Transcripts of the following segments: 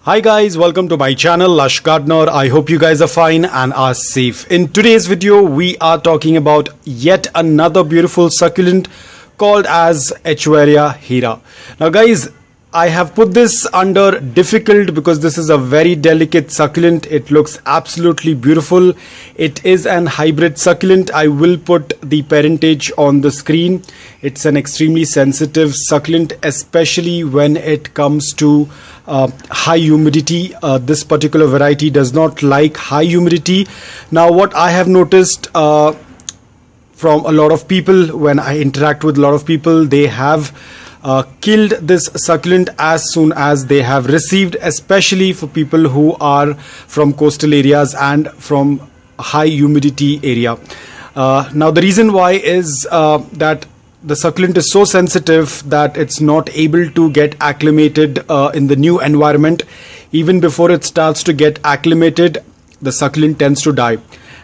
Hi guys, welcome to my channel Lush Gardener. I hope you guys are fine and are safe. In today's video we are talking about yet another beautiful succulent called as Echeveria Hera. Now guys, I have put this under difficult because this is a very delicate succulent. It looks absolutely beautiful. It is an hybrid succulent. I will put the parentage on the screen. It's an extremely sensitive succulent, especially when it comes to high humidity. This particular variety does not like high humidity. Now what I have noticed from a lot of people, when I interact with a lot of people, they have killed this succulent as soon as they have received, especially for people who are from coastal areas and from high humidity area. Now the reason why is that the succulent is so sensitive that it's not able to get acclimated in the new environment. Even before it starts to get acclimated, the succulent tends to die.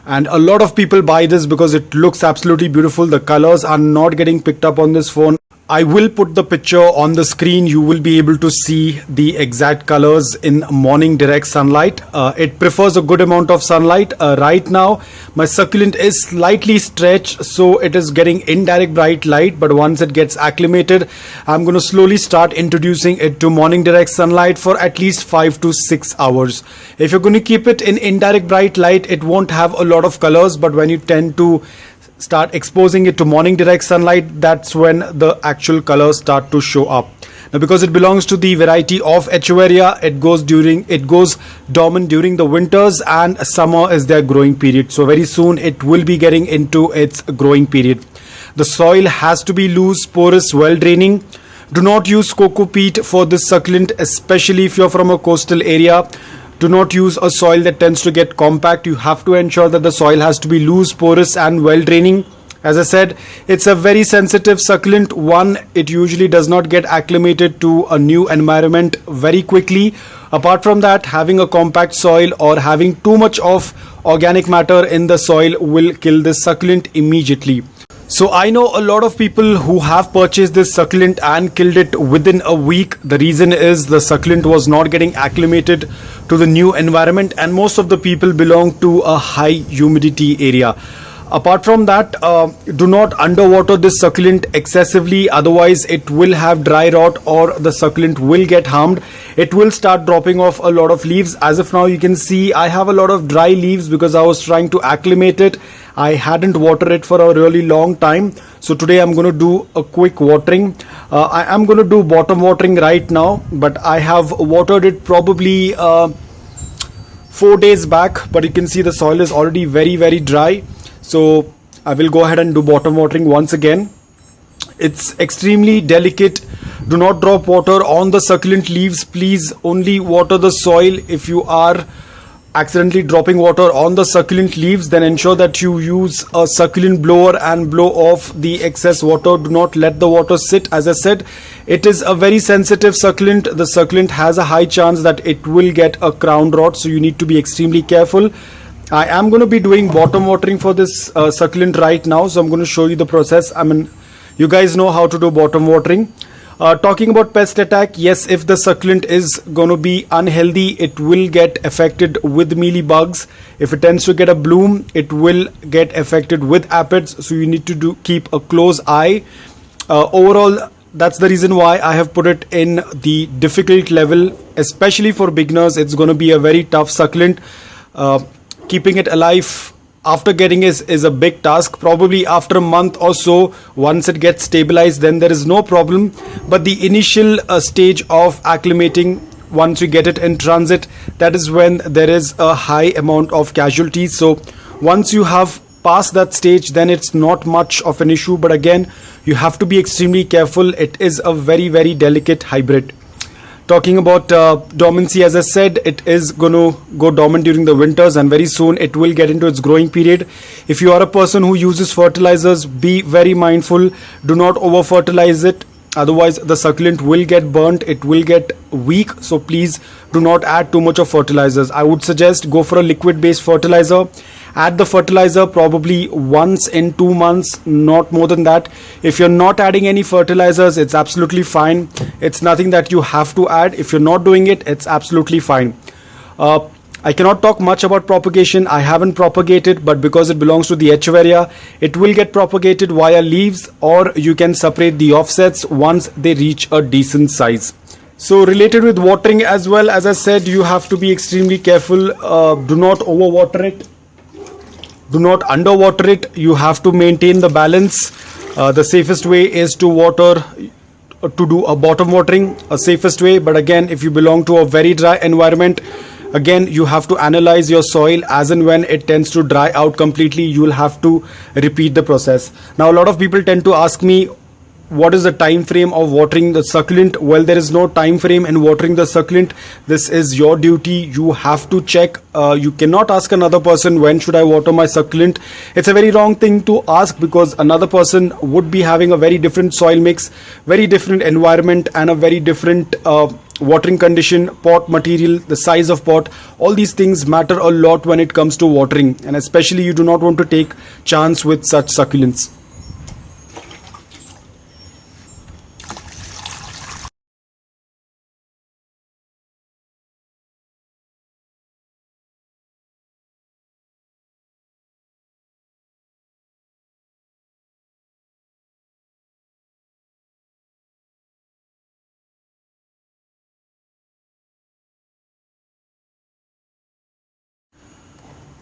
And a lot of people buy this because it looks absolutely beautiful. The colors are not getting picked up on this phone. I will put the picture on the screen. You will be able to see the exact colors in morning direct sunlight. It prefers a good amount of sunlight. Right now my succulent is slightly stretched, so it is getting indirect bright light, but once it gets acclimated, I'm going to slowly start introducing it to morning direct sunlight for at least 5 to 6 hours. If you're going to keep it in indirect bright light, it won't have a lot of colors, but when you tend to start exposing it to morning direct sunlight, that's when the actual colors start to show up. Now because it belongs to the variety of Echeveria, it goes dormant during the winters, and summer is their growing period. So very soon it will be getting into its growing period. The soil has to be loose, porous, well draining. Do not use cocoa peat for this succulent, especially if you're from a coastal area. Do not use a soil that tends to get compact. You have to ensure that the soil has to be loose, porous and well draining. As I said, it's a very sensitive succulent. One, it usually does not get acclimated to a new environment very quickly. Apart from that, having a compact soil or having too much of organic matter in the soil will kill this succulent immediately. So I know a lot of people who have purchased this succulent and killed it within a week. The reason is the succulent was not getting acclimated to the new environment, and most of the people belong to a high humidity area. Apart from that, do not underwater this succulent excessively, otherwise it will have dry rot or the succulent will get harmed. It will start dropping off a lot of leaves. As of now you can see I have a lot of dry leaves because I was trying to acclimate it. I hadn't watered it for a really long time, so today I'm going to do a quick watering. I am going to do bottom watering right now, but I have watered it probably 4 days back, but you can see the soil is already very dry. So I will go ahead and do bottom watering once again. It's extremely delicate. Do not drop water on the succulent leaves. Please only water the soil. If you are accidentally dropping water on the succulent leaves, then ensure that you use a succulent blower and blow off the excess water. Do not let the water sit. As I said, it is a very sensitive succulent. The succulent has a high chance that it will get a crown rot, so you need to be extremely careful. I am going to be doing bottom watering for this succulent right now, so I'm going to show you the process. I mean, you guys know how to do bottom watering. Talking about pest attack, yes, if the succulent is going to be unhealthy, it will get affected with mealy bugs. If it tends to get a bloom, it will get affected with aphids, so you need to keep a close eye. Overall, that's the reason why I have put it in the difficult level, especially for beginners. It's going to be a very tough succulent. Keeping it alive after getting is a big task. Probably after a month or so, once it gets stabilized, then there is no problem. But the initial stage of acclimating, once you get it in transit, that is when there is a high amount of casualties. So once you have passed that stage, then it's not much of an issue. But again, you have to be extremely careful. It is a very delicate hybrid. Talking about dormancy, as I said, it is going to go dormant during the winters, and very soon it will get into its growing period. If you are a person who uses fertilizers, be very mindful. Do not over fertilize it. Otherwise the succulent will get burnt, it will get weak. So please do not add too much of fertilizers. I would suggest go for a liquid based fertilizer Add the fertilizer probably once in 2 months, not more than that. If you're not adding any fertilizers, it's absolutely fine. It's nothing that you have to add. If you're not doing it, it's absolutely fine. I cannot talk much about propagation. I haven't propagated, but because it belongs to the Echeveria, it will get propagated via leaves, or you can separate the offsets once they reach a decent size. So related with watering as well, as I said, you have to be extremely careful. Do not overwater it. Do not underwater it. You have to maintain the balance. The safest way is to water, to do a bottom watering, a safest way. But again, if you belong to a very dry environment, again, you have to analyze your soil. As and when it tends to dry out completely, you will have to repeat the process. Now, a lot of people tend to ask me, what is the time frame of watering the succulent? Well, there is no time frame in watering the succulent. This is your duty. You have to check. You cannot ask another person, when should I water my succulent? It's a very wrong thing to ask, because another person would be having a very different soil mix, very different environment, and a very different watering condition, pot material, the size of pot. All these things matter a lot when it comes to watering, and especially you do not want to take chance with such succulents.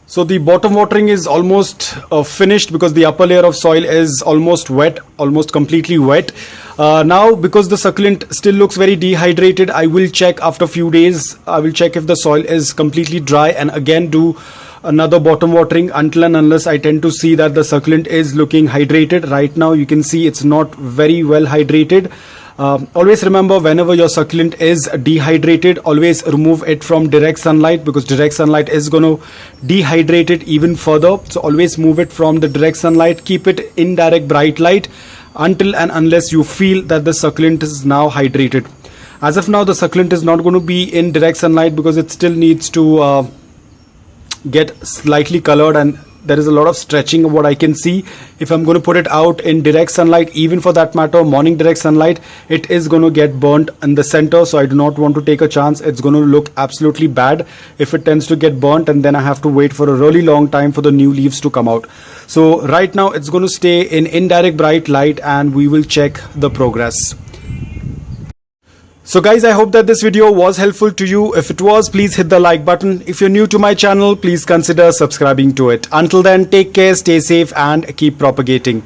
So the bottom watering is almost finished, because the upper layer of soil is almost wet, almost completely wet. Now, because the succulent still looks very dehydrated, I will check after a few days. I will check if the soil is completely dry, and again do another bottom watering, until and unless I tend to see that the succulent is looking hydrated. Right now you can see it's not very well hydrated. Always remember, whenever your succulent is dehydrated, always remove it from direct sunlight, because direct sunlight is going to dehydrate it even further. So always move it from the direct sunlight. Keep it in direct bright light until and unless you feel that the succulent is now hydrated. As of now, the succulent is not going to be in direct sunlight, because it still needs to get slightly colored, and there is a lot of stretching of what I can see. If I'm going to put it out in direct sunlight, even for that matter morning direct sunlight, it is going to get burnt in the center. So I do not want to take a chance. It's going to look absolutely bad if it tends to get burnt, and then I have to wait for a really long time for the new leaves to come out. So right now it's going to stay in indirect bright light, and we will check the progress. So guys, I hope that this video was helpful to you. If it was, please hit the like button. If you're new to my channel, please consider subscribing to it. Until then, take care, stay safe, and keep propagating.